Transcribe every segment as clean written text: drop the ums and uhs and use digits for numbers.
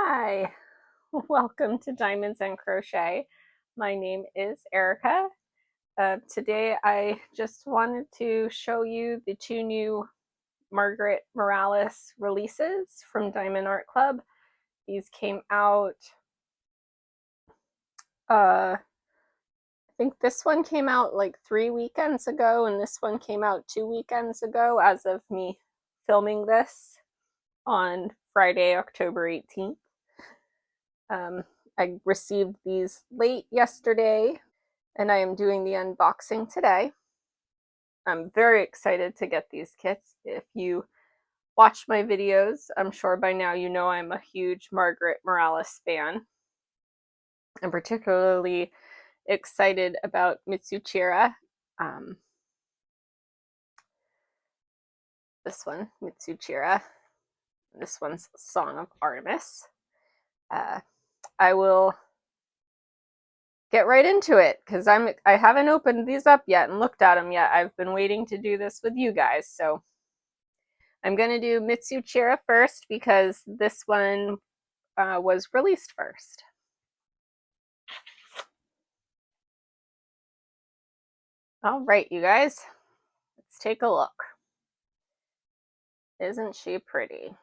Hi, welcome to Diamonds and Crochet. My name is Erica. Today I just wanted to show you the two new Margaret Morales releases from Diamond Art Club. These came out, I think this one came out like 3 weekends ago, and this one came out 2 weekends ago as of me filming this on Friday, October 18th. I received these late yesterday, and I am doing the unboxing today. I'm very excited to get these kits. If you watch my videos, I'm sure by now you know I'm a huge Margaret Morales fan. I'm particularly excited about Mitsuchira. This one, Mitsuchira. This one's Song of Artemis. I will get right into it because I haven't opened these up yet and looked at them yet. I've been waiting to do this with you guys, so I'm going to do Mitsuchira first because this one was released first. All right, you guys, let's take a look. Isn't she pretty?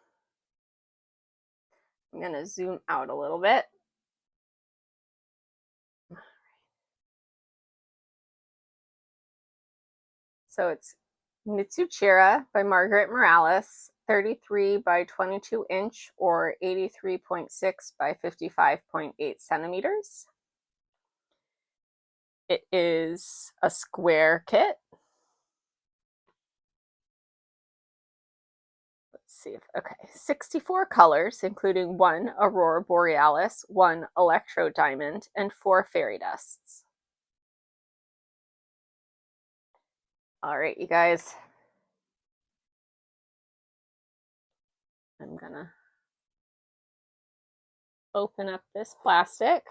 I'm going to zoom out a little bit. So it's Mitsuchira by Margaret Morales, 33 by 22 inch or 83.6 by 55.8 centimeters. It is a square kit. Let's see if, okay, 64 colors, including 1 Aurora Borealis, 1 Electro Diamond, and 4 fairy dusts. All right, you guys. I'm gonna open up this plastic.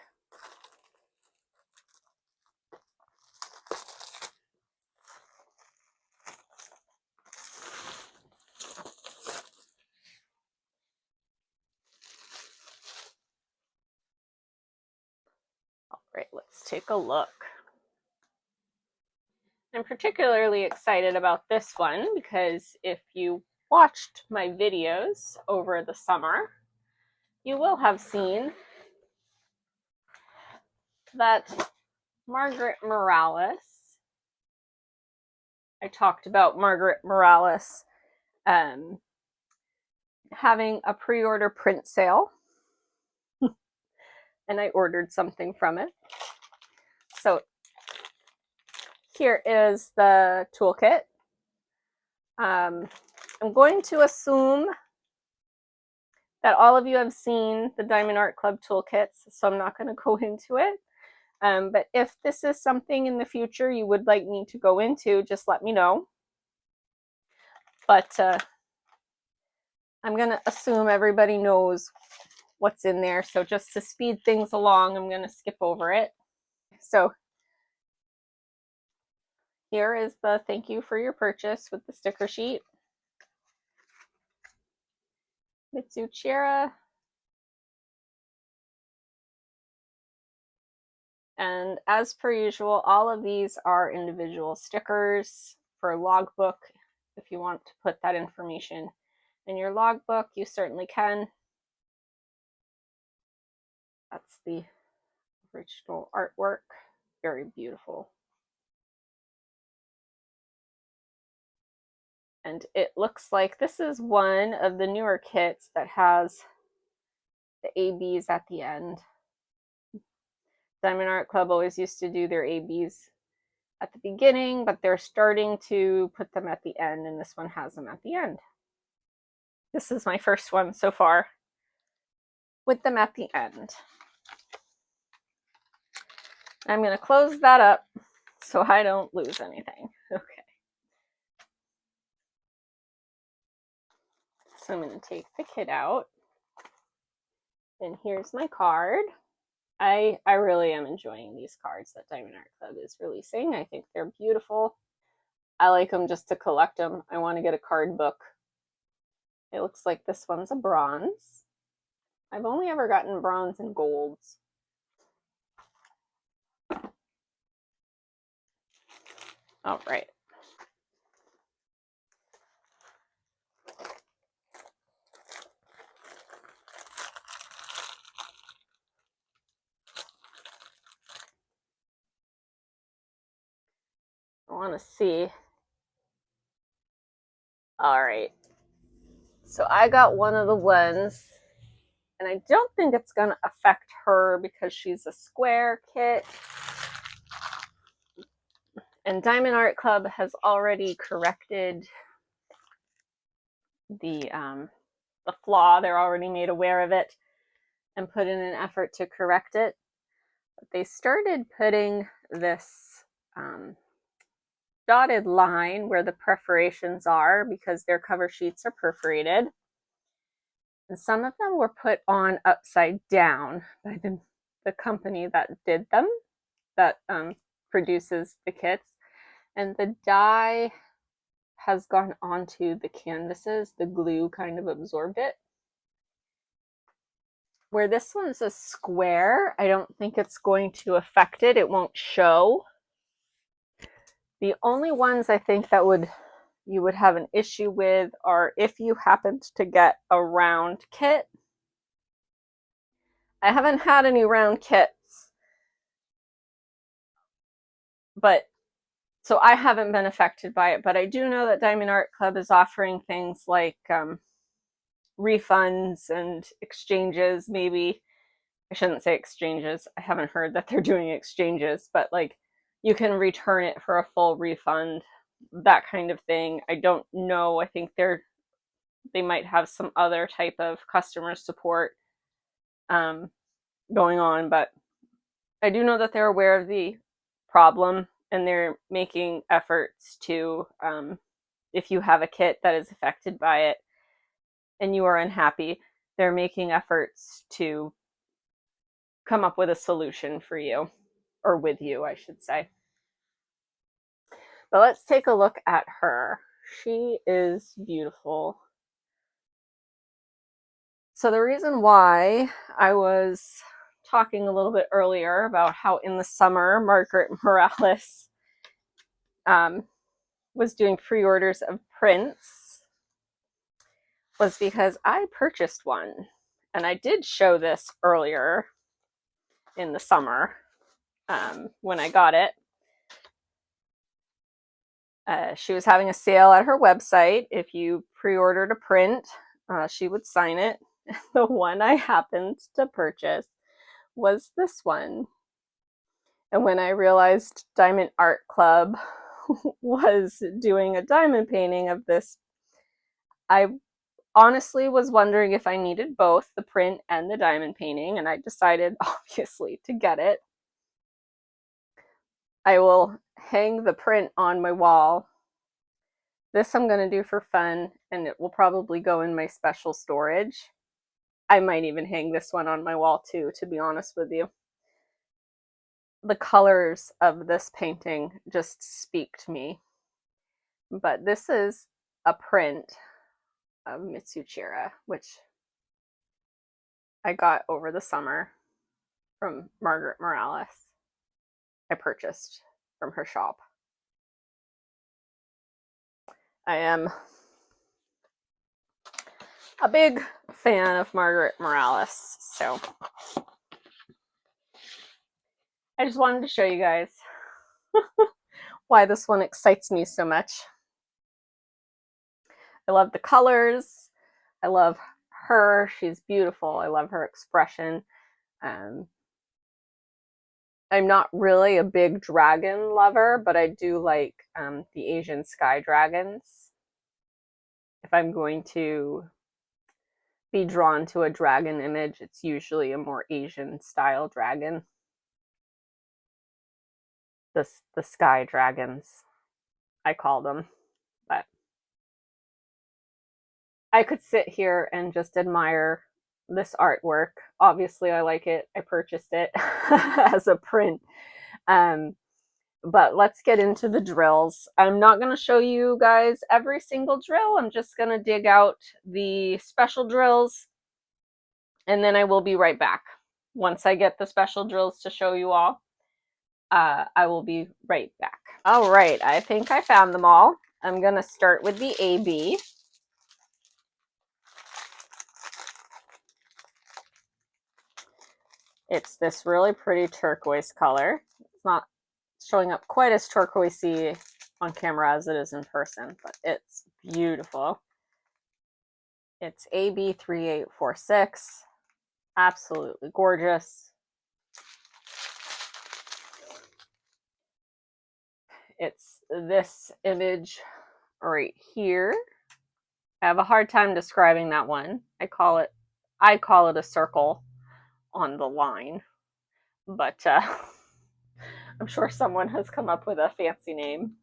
All right, let's take a look. I'm particularly excited about this one because if you watched my videos over the summer, you will have seen that Margaret Morales, I talked about Margaret Morales having a pre-order print sale, and I ordered something from it. So here is the toolkit. I'm going to assume that all of you have seen the Diamond Art Club toolkits, so I'm not going to go into it. But if this is something in the future you would like me to go into, just let me know. But I'm going to assume everybody knows what's in there. So just to speed things along, I'm going to skip over it. So here is the thank you for your purchase with the sticker sheet. Mitsuchira. And as per usual, all of these are individual stickers for logbook. If you want to put that information in your logbook, you certainly can. That's the original artwork. Very beautiful. And it looks like this is one of the newer kits that has the ABs at the end. Diamond Art Club always used to do their ABs at the beginning, but they're starting to put them at the end, and this one has them at the end. This is my first one so far with them at the end. I'm going to close that up so I don't lose anything. Okay. So I'm going to take the kit out. And here's my card. I really am enjoying these cards that Diamond Art Club is releasing. I think they're beautiful. I like them just to collect them. I want to get a card book. It looks like this one's a bronze. I've only ever gotten bronze and golds. All right. I want to see. All right. So I got one of the ones, and I don't think it's going to affect her because she's a square kit. And Diamond Art Club has already corrected the flaw. They're already made aware of it and put in an effort to correct it. But they started putting this dotted line where the perforations are because their cover sheets are perforated. And some of them were put on upside down by the company that did them, that produces the kits. And the dye has gone onto the canvases. The glue kind of absorbed it. Where this one's a square, I don't think it's going to affect it. It won't show. The only ones I think that you would have an issue with are if you happened to get a round kit. I haven't had any round kits, but so I haven't been affected by it, but I do know that Diamond Art Club is offering things like refunds and exchanges. Maybe I shouldn't say exchanges. I haven't heard that they're doing exchanges, but like you can return it for a full refund, that kind of thing. I don't know. I think they might have some other type of customer support going on, but I do know that they're aware of the problem and they're making efforts to, if you have a kit that is affected by it and you are unhappy, they're making efforts to come up with a solution for you, or with you, I should say. But let's take a look at her. She is beautiful. So the reason why I was talking a little bit earlier about how in the summer Margaret Morales was doing pre-orders of prints was because I purchased one. And I did show this earlier in the summer when I got it. She was having a sale at her website. If you pre-ordered a print, she would sign it. The one I happened to purchase was this one. And when I realized Diamond Art Club was doing a diamond painting of this, I honestly was wondering if I needed both the print and the diamond painting, and I decided obviously to get it. I will hang the print on my wall. This I'm going to do for fun, and it will probably go in my special storage. I might even hang this one on my wall too, to be honest with you. The colors of this painting just speak to me. But this is a print of Mitsuchira, which I got over the summer from Margaret Morales. I purchased from her shop. I am a big fan of Margaret Morales, so I just wanted to show you guys why this one excites me so much. I love the colors. I love her. She's beautiful. I love her expression. I'm not really a big dragon lover, but I do like the Asian sky dragons. If I'm going to be drawn to a dragon image, it's usually a more Asian style dragon. The sky dragons, I call them. But I could sit here and just admire this artwork. Obviously, I like it. I purchased it as a print. But let's get into the drills. I'm not going to show you guys every single drill. I'm just going to dig out the special drills and then I will be right back. Once I get the special drills to show you all, I will be right back. All right, I think I found them all. I'm gonna start with the AB. It's this really pretty turquoise color. It's not showing up quite as turquoisey on camera as it is in person, but it's beautiful. It's AB3846. Absolutely gorgeous. It's this image right here. I have a hard time describing that one. I call it a circle on the line, but I'm sure someone has come up with a fancy name.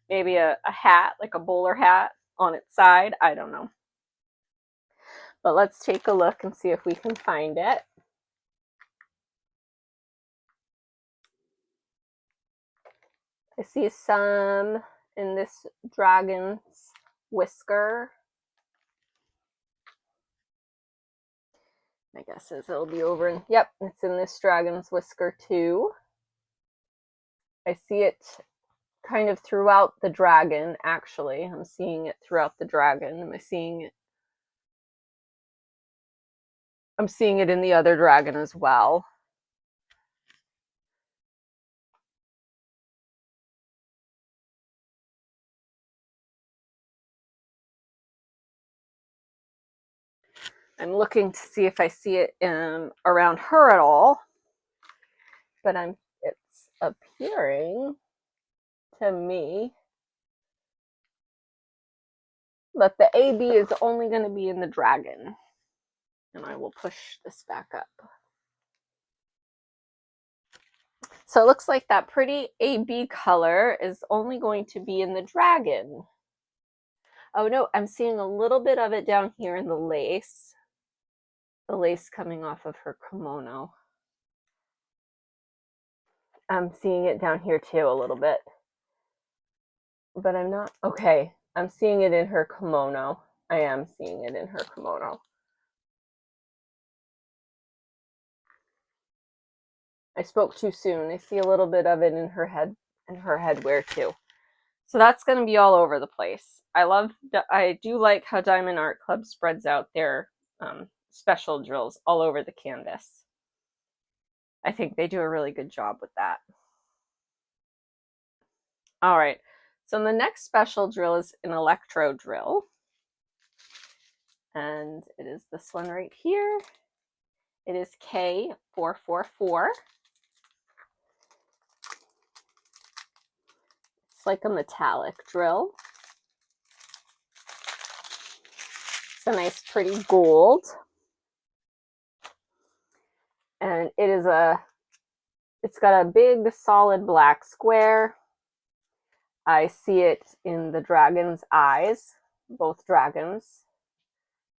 Maybe a hat, like a bowler hat on its side. I don't know. But let's take a look and see if we can find it. I see some in this dragon's whisker. My guess is it'll be over in, yep, it's in this dragon's whisker too. I see it kind of throughout the dragon, actually. I'm seeing it throughout the dragon. Am I seeing it? I'm seeing it in the other dragon as well. I'm looking to see if I see it around her at all, but it's appearing to me that the AB is only going to be in the dragon. And I will push this back up. So it looks like that pretty AB color is only going to be in the dragon. Oh no, I'm seeing a little bit of it down here in the lace. The lace coming off of her kimono. I'm seeing it down here too a little bit. But I'm not, okay, I'm seeing it in her kimono. I am seeing it in her kimono. I spoke too soon. I see a little bit of it in her headwear too. So that's going to be all over the place. I do like how Diamond Art Club spreads out their special drills all over the canvas. I think they do a really good job with that. All right, so the next special drill is an electro drill. And it is this one right here. It is K444. It's like a metallic drill. It's a nice pretty gold. And it's got a big solid black square. I see it in the dragon's eyes, both dragons.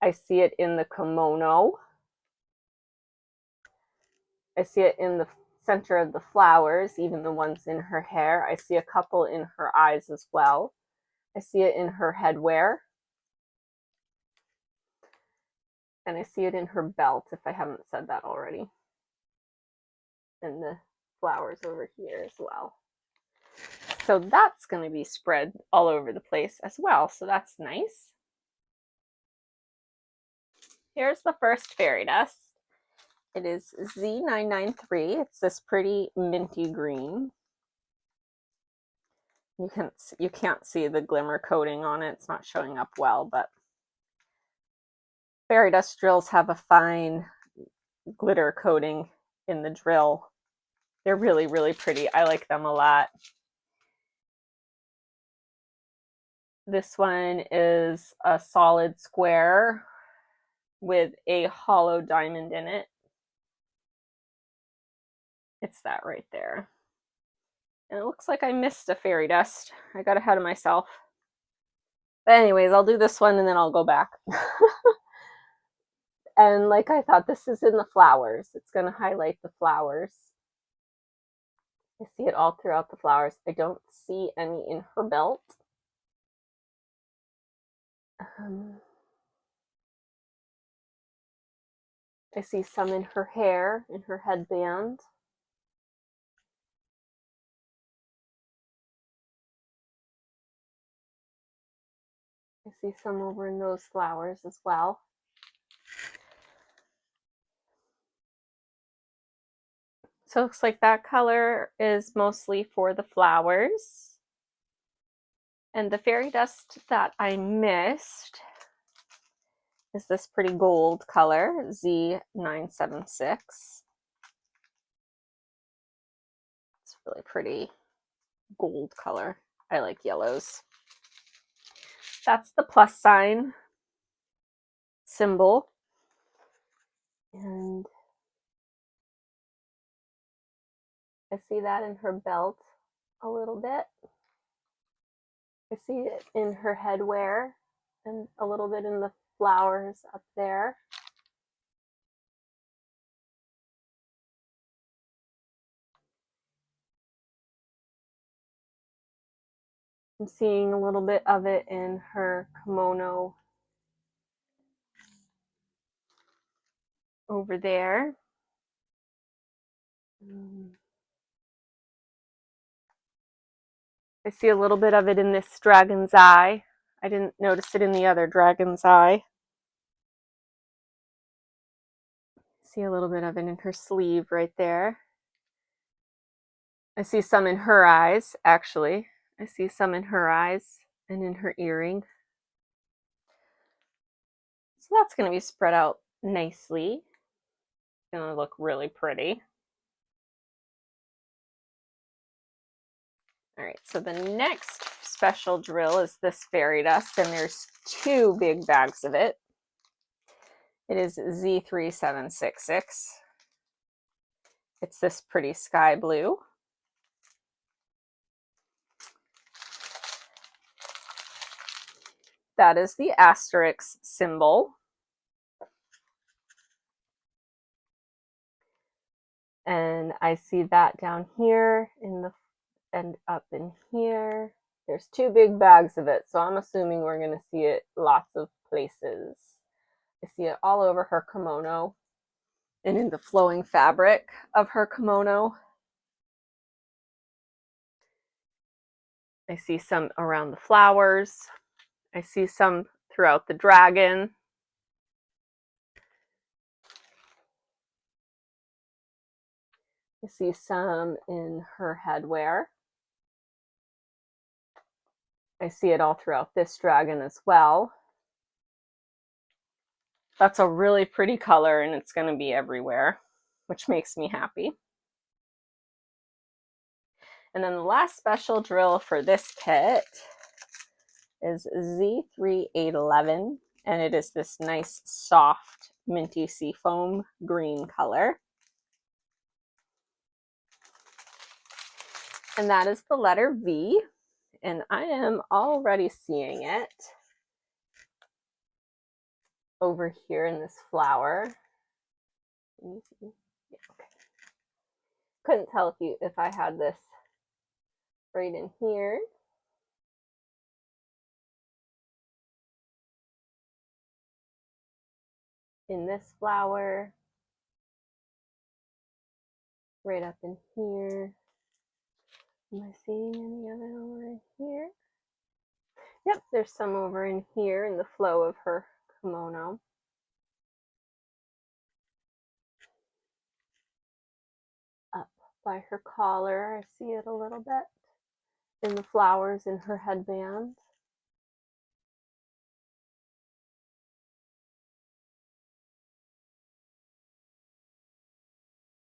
I see it in the kimono. I see it in the center of the flowers, even the ones in her hair. I see a couple in her eyes as well. I see it in her headwear. And I see it in her belt, if I haven't said that already. And the flowers over here as well. So that's going to be spread all over the place as well. So that's nice. Here's the first fairy dust. It is Z993. It's this pretty minty green. You can't see the glimmer coating on it. It's not showing up well, but fairy dust drills have a fine glitter coating in the drill. They're really, really pretty. I like them a lot. This one is a solid square with a hollow diamond in it. It's that right there. And it looks like I missed a fairy dust. I got ahead of myself. But anyways, I'll do this one and then I'll go back. And like I thought, this is in the flowers. It's going to highlight the flowers. I see it all throughout the flowers. I don't see any in her belt. I see some in her hair, in her headband. I see some over in those flowers as well. So it looks like that color is mostly for the flowers. And the fairy dust that I missed is this pretty gold color, Z976. It's really pretty gold color. I like yellows. That's the plus sign symbol. And I see that in her belt a little bit. I see it in her headwear and a little bit in the flowers up there. I'm seeing a little bit of it in her kimono over there. I see a little bit of it in this dragon's eye. I didn't notice it in the other dragon's eye. See a little bit of it in her sleeve right there. I see some in her eyes, actually. I see some in her eyes and in her earring. So that's going to be spread out nicely. It's going to look really pretty. All right, so the next special drill is this fairy dust, and there's 2 big bags of it. It is Z3766. It's this pretty sky blue. That is the asterisk symbol. And I see that down here in the and up in here. There's 2 big bags of it, so I'm assuming we're going to see it lots of places. I see it all over her kimono and in the flowing fabric of her kimono. I see some around the flowers. I see some throughout the dragon. I see some in her headwear. I see it all throughout this dragon as well. That's a really pretty color, and it's going to be everywhere, which makes me happy. And then the last special drill for this kit is Z3811, and it is this nice soft minty seafoam green color. And that is the letter V, and I am already seeing it over here in this flower. Yeah, okay. Couldn't tell if I had this right in here. In this flower, right up in here. Am I seeing any of it over in here? Yep, there's some over in here in the flow of her kimono. Up by her collar, I see it a little bit. In the flowers in her headband.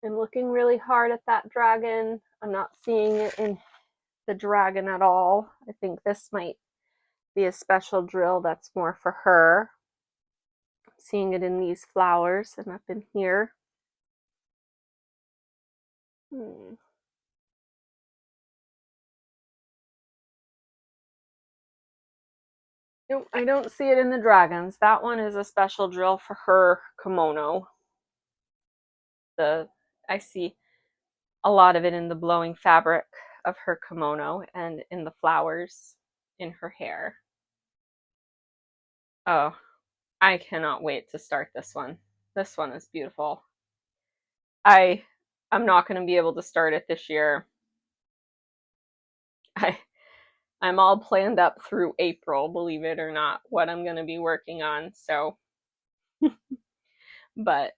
I'm looking really hard at that dragon. I'm not seeing it in the dragon at all. I think this might be a special drill that's more for her. I'm seeing it in these flowers and up in here. Nope, I don't see it in the dragons. That one is a special drill for her kimono. I see a lot of it in the blowing fabric of her kimono and in the flowers in her hair. Oh, I cannot wait to start this one. This one is beautiful. I'm not going to be able to start it this year. I'm all planned up through April, believe it or not, what I'm going to be working on. So, but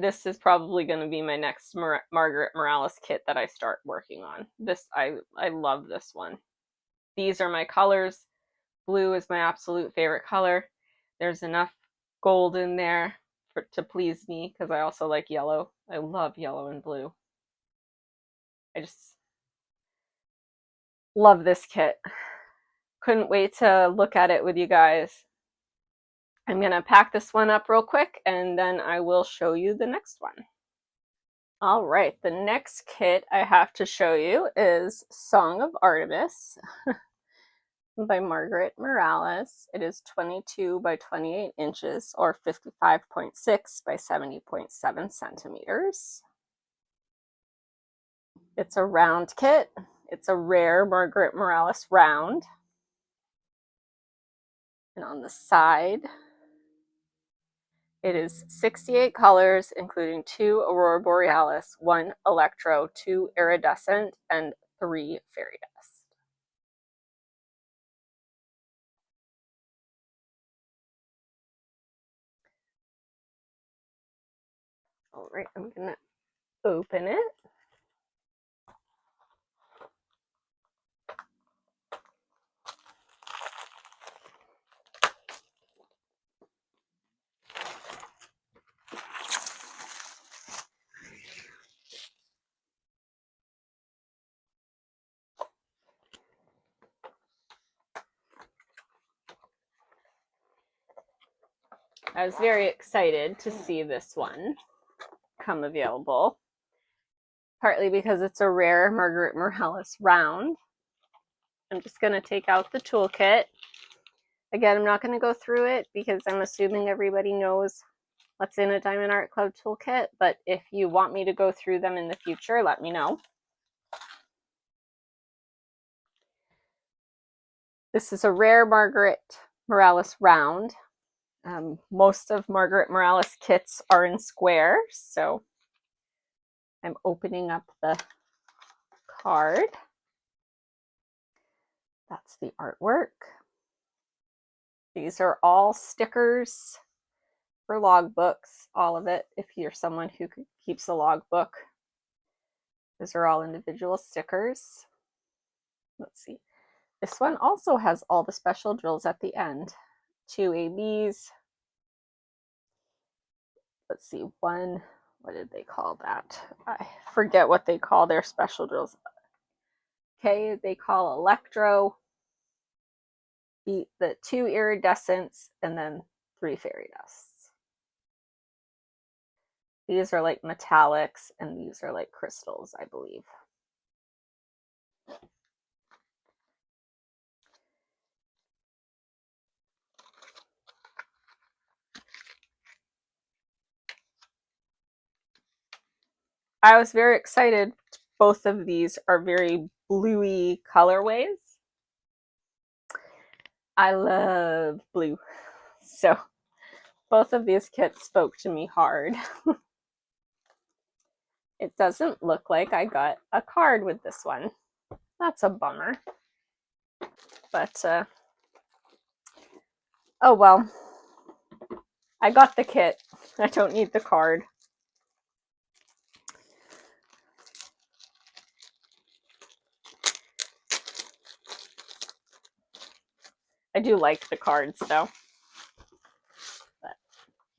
this is probably going to be my next Margaret Morales kit that I start working on. I love this one. These are my colors. Blue is my absolute favorite color. There's enough gold in there to please me because I also like yellow. I love yellow and blue. I just love this kit. Couldn't wait to look at it with you guys. I'm going to pack this one up real quick and then I will show you the next one. All right, the next kit I have to show you is Song of Artemis by Margaret Morales. It is 22 by 28 inches or 55.6 by 70.7 centimeters. It's a round kit. It's a rare Margaret Morales round. And on the side, it is 68 colors, including 2 Aurora Borealis, 1 Electro, 2 Iridescent, and 3 Fairy Dust. All right, I'm going to open it. I was very excited to see this one come available, partly because it's a rare Margaret Morales round. I'm just going to take out the toolkit. Again, I'm not going to go through it because I'm assuming everybody knows what's in a Diamond Art Club toolkit, but if you want me to go through them in the future, let me know. This is a rare Margaret Morales round. Most of Margaret Morales kits are in square, so I'm opening up the card. That's the artwork. These are all stickers for logbooks, all of it, if you're someone who keeps a logbook. These are all individual stickers. Let's see. This one also has all the special drills at the end. 2 ABs. Let's see, one, what did they call that? I forget what they call their special drills. Okay, they call Electro, the 2 Iridescents, and then 3 Fairy Dusts. These are like metallics, and these are like crystals, I believe. I was very excited. Both of these are very bluey colorways. I love blue. So both of these kits spoke to me hard. It doesn't look like I got a card with this one. That's a bummer. But, oh well. I got the kit. I don't need the card. I do like the cards though. But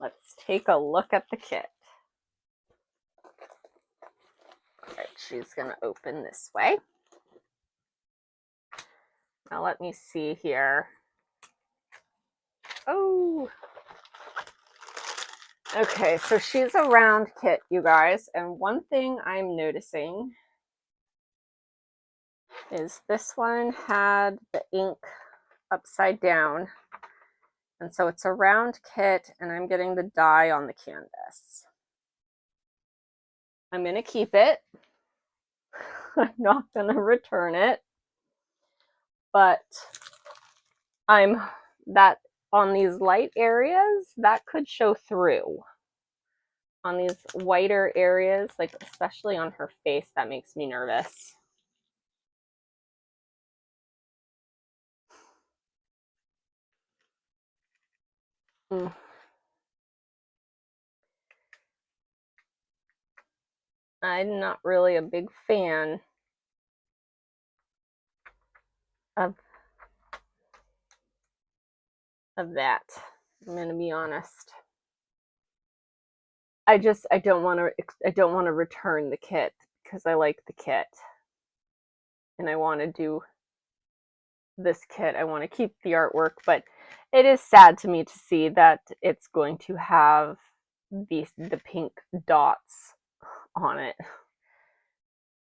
let's take a look at the kit. All right, she's gonna open this way. Now let me see here. Oh. Okay, so she's a round kit, you guys. And one thing I'm noticing is this one had the ink upside down. And so it's a round kit and I'm getting the die on the canvas. I'm going to keep it. I'm not going to return it. But that on these light areas, that could show through. On these whiter areas, like especially on her face, that makes me nervous. Mm. I'm not really a big fan of that. I'm gonna be honest. I don't want to return the kit because I like the kit and I want to do this kit. I want to keep the artwork, but it is sad to me to see that it's going to have the pink dots on it,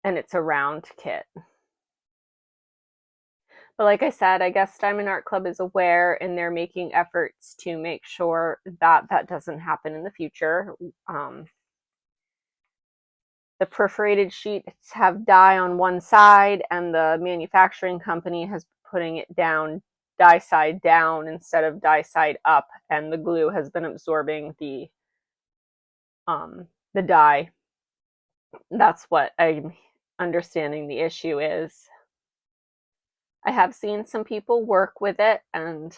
and it's a round kit. But like I said, I guess Diamond Art Club is aware and they're making efforts to make sure that that doesn't happen in the future. The perforated sheets have dye on one side, and the manufacturing company has putting it down dye side down instead of dye side up, and the glue has been absorbing the dye. That's what I'm understanding the issue is. I have seen some people work with it, and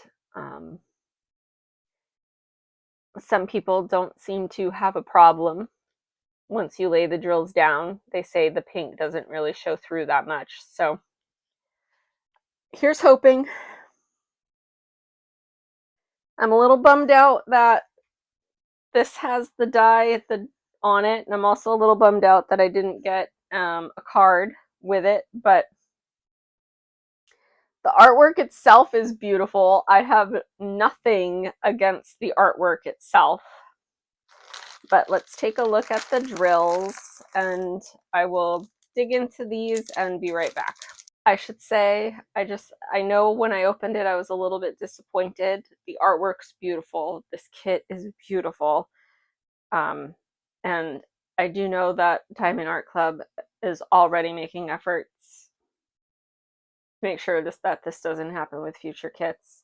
some people don't seem to have a problem. Once you lay the drills down, they say the pink doesn't really show through that much. So here's hoping. I'm a little bummed out that this has the dye on it, and I'm also a little bummed out that I didn't get a card with it, but the artwork itself is beautiful. I have nothing against the artwork itself. But let's take a look at the drills, and I will dig into these and be right back. I should say, I know when I opened it, I was a little bit disappointed. The artwork's beautiful. This kit is beautiful. And I do know that Diamond Art Club is already making efforts to make sure that this doesn't happen with future kits.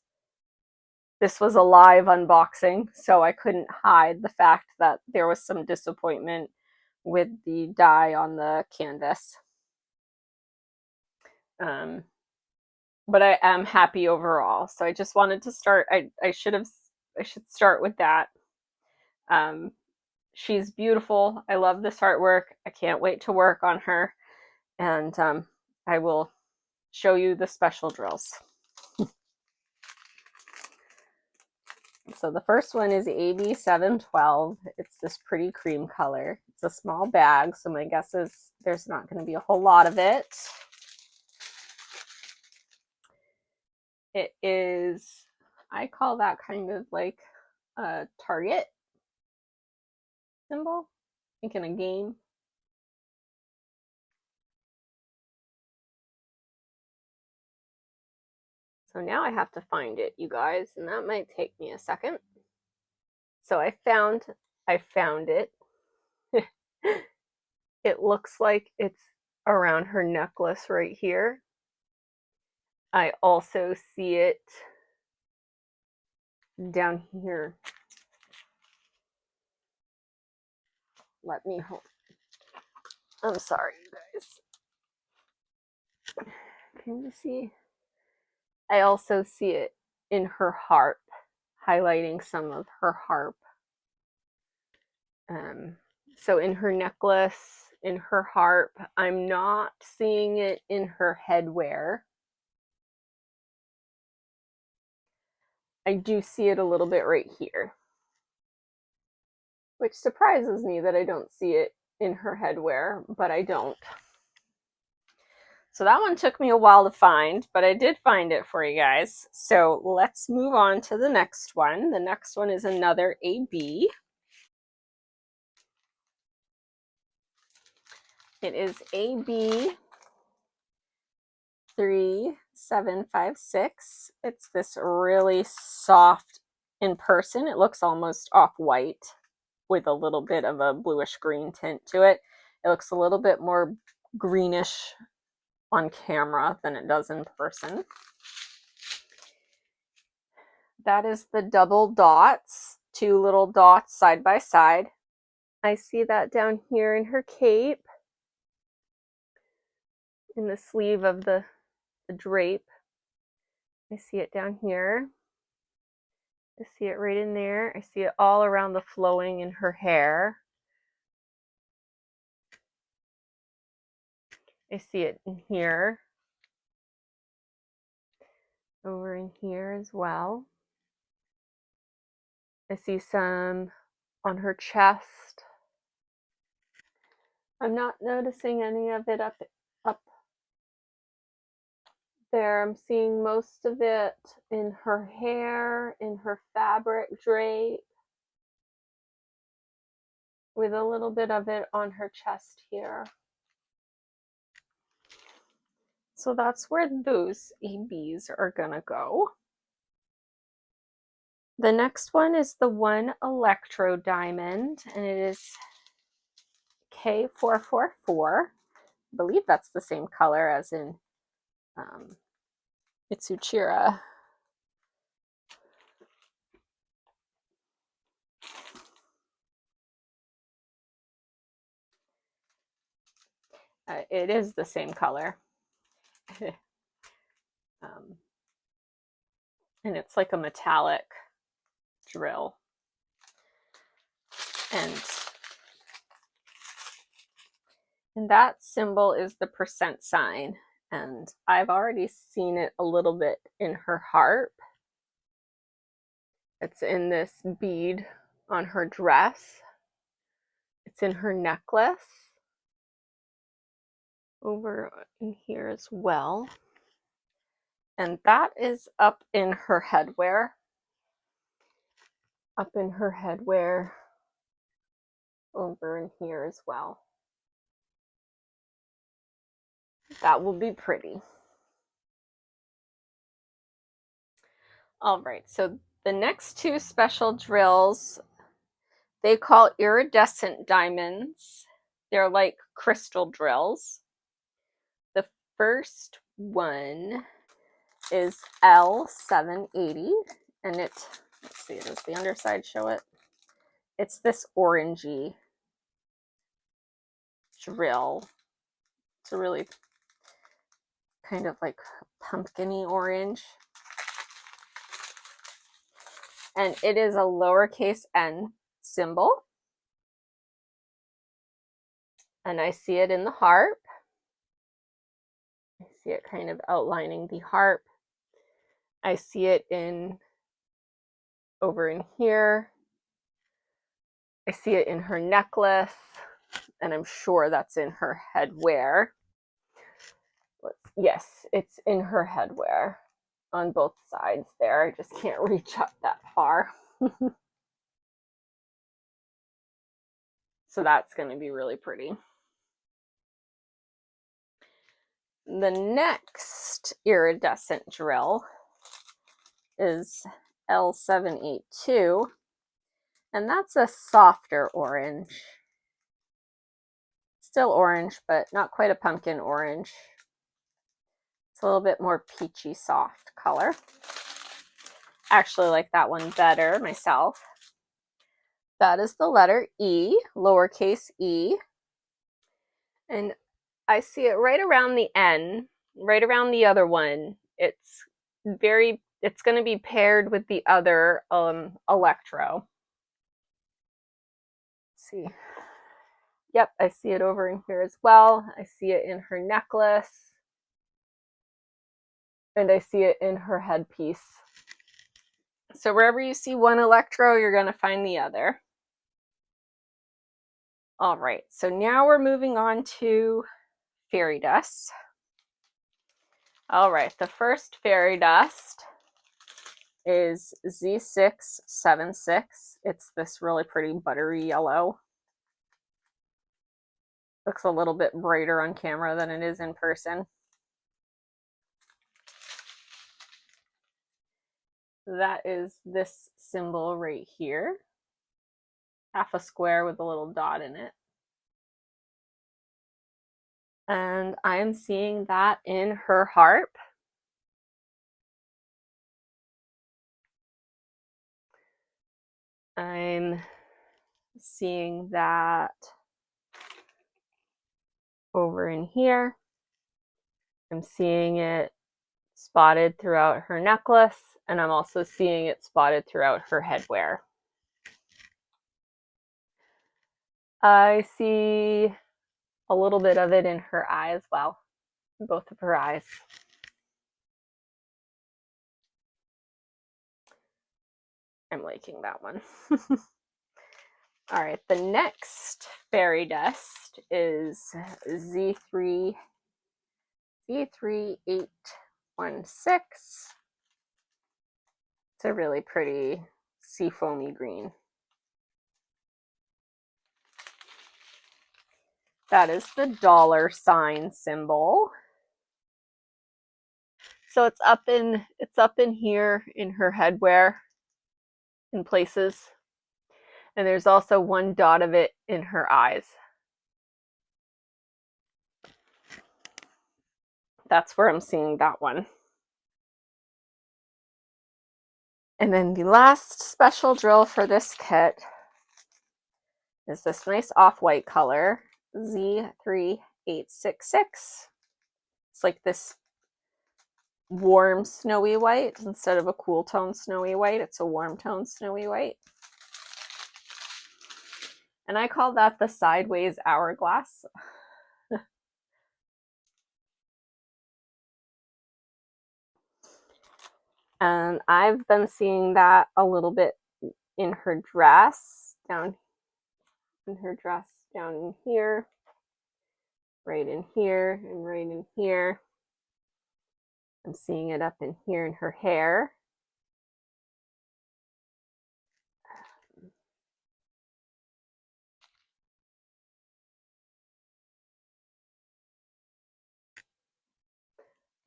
This was a live unboxing, so I couldn't hide the fact that there was some disappointment with the dye on the canvas. But I am happy overall. So I just wanted to start. I should start with that. She's beautiful. I love this artwork. I can't wait to work on her, and I will show you the special drills. So the first one is AB712. It's this pretty cream color. It's a small bag, so my guess is there's not going to be a whole lot of it. It is, I call that kind of like a target symbol, I think in a game. So now I have to find it, you guys, and that might take me a second. So I found it. It looks like it's around her necklace right here. I also see it down here. Let me hold. I'm sorry, you guys. Can you see? I also see it in her harp, highlighting some of her harp. So in her necklace, in her harp, I'm not seeing it in her headwear. I do see it a little bit right here, which surprises me that I don't see it in her headwear, but I don't. So that one took me a while to find, but I did find it for you guys. So let's move on to the next one. The next one is another AB. It is AB 3756. It's this really soft in person. It looks almost off-white with a little bit of a bluish green tint to it. It looks a little bit more greenish on camera than it does in person. That is the double dots, 2 little dots side by side. I see that down here in her cape, in the sleeve of the drape. I see it down here. I see it right in there. I see it all around the flowing in her hair. I see it in here. Over in here as well. I see some on her chest. I'm not noticing any of it up there. I'm seeing most of it in her hair, in her fabric drape, with a little bit of it on her chest here. So that's where those EBs are gonna go. The next one is the 1 electro diamond, and it is K444. I believe that's the same color as in Itsuchira. It is the same color. And it's like a metallic drill. And that symbol is the percent sign. And I've already seen it a little bit in her harp. It's in this bead on her dress. It's in her necklace. Over in here as well. And that is up in her headwear. Up in her headwear. Over in here as well. That will be pretty. All right, so the next 2 special drills, they call iridescent diamonds. They're like crystal drills. The first one is L780, and let's see, does the underside show it? It's this orangey drill. It's a really kind of like pumpkin-y orange. And it is a lowercase n symbol. And I see it in the harp. I see it kind of outlining the harp. I see it over in here. I see it in her necklace, and I'm sure that's in her headwear. Yes, it's in her headwear on both sides there. I just can't reach up that far. So that's going to be really pretty. The next iridescent drill is L782, and that's a softer orange. Still orange, but not quite a pumpkin orange. It's a little bit more peachy soft color. I actually like that one better myself. That is the letter E, lowercase e. And I see it right around the N, right around the other one. It's going to be paired with the other electro. Let's see. Yep, I see it over in here as well. I see it in her necklace. And I see it in her headpiece. So wherever you see one electro, you're going to find the other. All right, so now we're moving on to fairy dust. All right, the first fairy dust is Z676. It's this really pretty buttery yellow. Looks a little bit brighter on camera than it is in person. That is this symbol right here. Half a square with a little dot in it. And I am seeing that in her harp. I'm seeing that over in here. I'm seeing it spotted throughout her necklace, and I'm also seeing it spotted throughout her headwear. I see a little bit of it in her eye as well, in both of her eyes. I'm liking that one. All right, the next fairy dust is Z3816. It's a really pretty seafoamy green. That is the $ symbol. So it's up in here in her headwear in places. And there's also one dot of it in her eyes. That's where I'm seeing that one. And then the last special drill for this kit is this nice off-white color, Z3866. It's like this warm snowy white instead of a cool tone snowy white. It's a warm tone snowy white. And I call that the sideways hourglass. And I've been seeing that a little bit in her dress, down in here, right in here, and right in here. I'm seeing it up in here in her hair.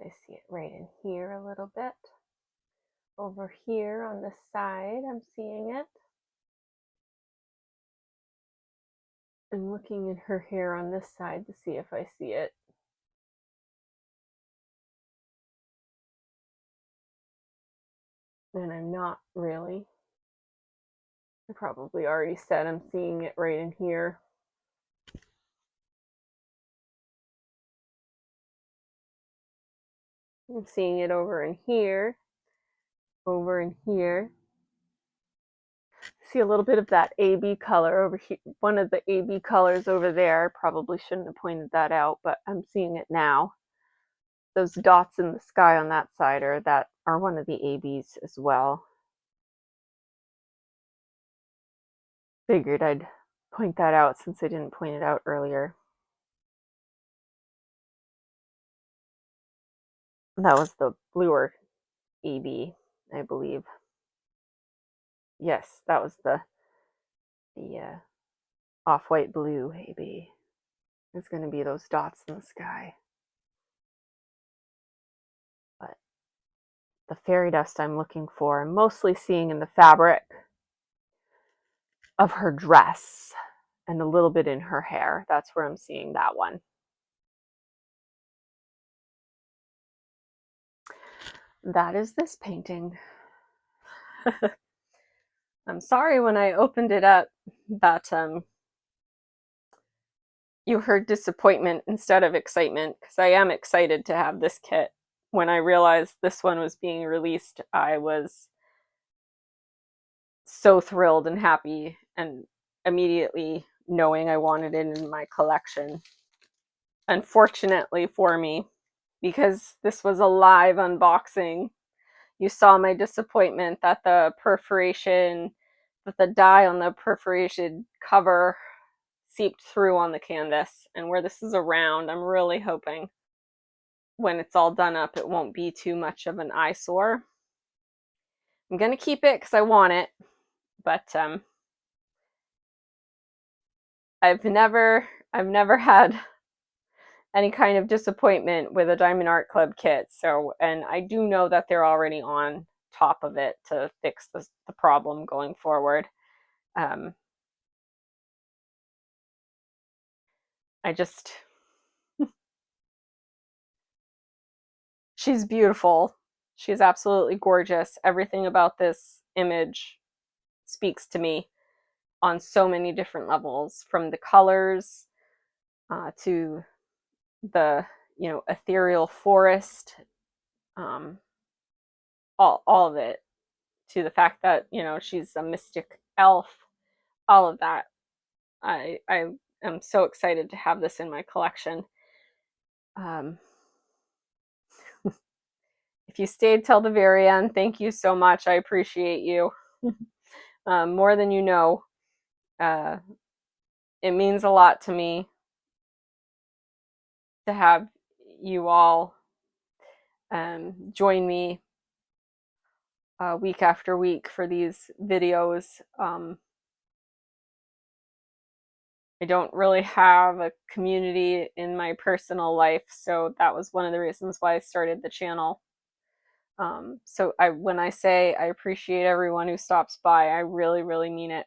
I see it right in here a little bit. Over here on the side, I'm seeing it. I'm looking in her hair on this side to see if I see it. And I'm not really. I probably already said I'm seeing it right in here. I'm seeing it over in here, over in here. See a little bit of that AB color over here. One of the AB colors over there. Probably shouldn't have pointed that out, but I'm seeing it now. Those dots in the sky on that side are one of the ABs as well. Figured I'd point that out since I didn't point it out earlier. That was the bluer AB, I believe. Yes, that was the off-white blue AB. It's going to be those dots in the sky. But the fairy dust I'm looking for, I'm mostly seeing in the fabric of her dress and a little bit in her hair. That's where I'm seeing that one. That is this painting. I'm sorry when I opened it up that you heard disappointment instead of excitement, because I am excited to have this kit. When I realized this one was being released, I was so thrilled and happy, and immediately knowing I wanted it in my collection. Unfortunately for me, because this was a live unboxing, you saw my disappointment that the dye on the perforated cover seeped through on the canvas. And where this is a round, I'm really hoping when it's all done up, it won't be too much of an eyesore. I'm going to keep it because I want it, but I've never had any kind of disappointment with a Diamond Art Club kit. So, and I do know that they're already on top of it to fix the problem going forward. She's beautiful. She's absolutely gorgeous. Everything about this image speaks to me on so many different levels, from the colors to the, you know, ethereal forest, all of it, to the fact that, you know, she's a mystic elf, all of that. I am so excited to have this in my collection. If you stayed till the very end, thank you so much. I appreciate you more than you know. It means a lot to me to have you all join me week after week for these videos. I don't really have a community in my personal life, so that was one of the reasons why I started the channel. So when I say I appreciate everyone who stops by, I really, really mean it.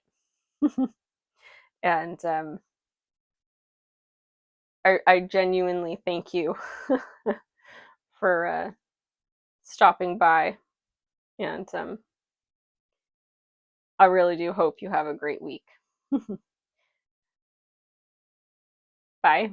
And I genuinely thank you for stopping by. And I really do hope you have a great week. Bye.